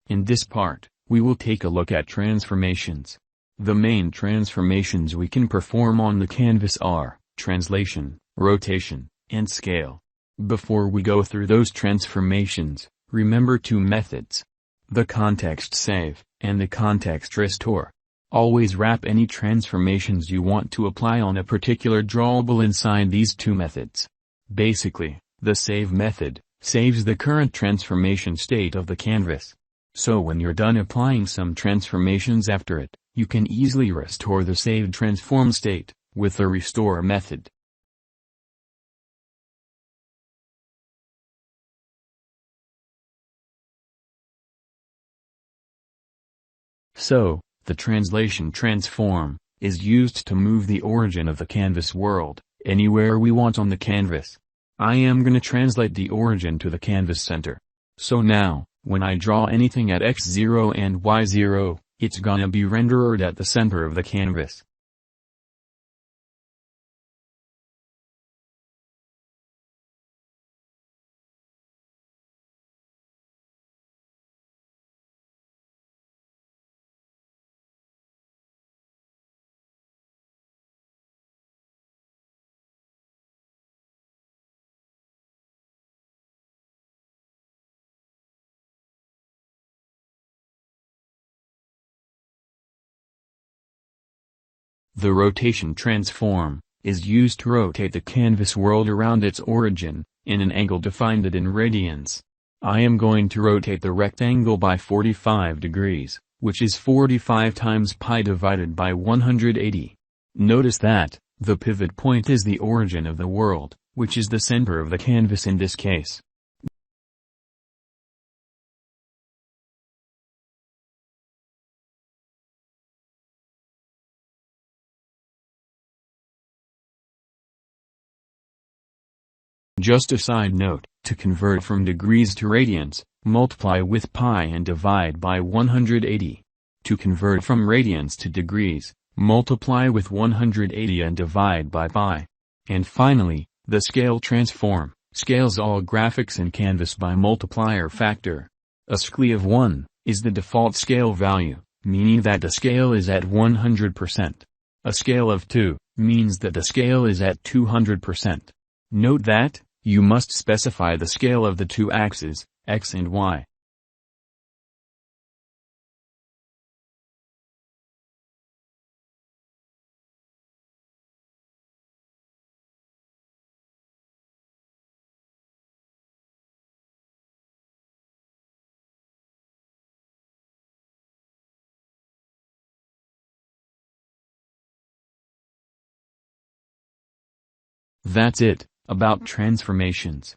In this part, we will take a look at transformations. The main transformations we can perform on the canvas are translation, rotation, and scale. Before we go through those transformations, remember two methods: the context save, and the context restore. Always wrap any transformations you want to apply on a particular drawable inside these two methods. Basically, the save method saves the current transformation state of the canvas. So when you're done applying some transformations after it, you can easily restore the saved transform state with the restore method. So, the translation transform is used to move the origin of the canvas world anywhere we want on the canvas. I am gonna translate the origin to the canvas center. So now, when I draw anything at x0 and y0, it's gonna be rendered at the center of the canvas. The rotation transform is used to rotate the canvas world around its origin, in an angle defined in radians. I am going to rotate the rectangle by 45 degrees, which is 45 times pi divided by 180. Notice that, the pivot point is the origin of the world, which is the center of the canvas in this case. Just a side note, to convert from degrees to radians, multiply with pi and divide by 180. To convert from radians to degrees, multiply with 180 and divide by pi. And finally, the scale transform scales all graphics in Canvas by multiplier factor. A scale of 1 is the default scale value, meaning that the scale is at 100%. A scale of 2 means that the scale is at 200%. Note that, you must specify the scale of the two axes, x and y. That's it, about transformations.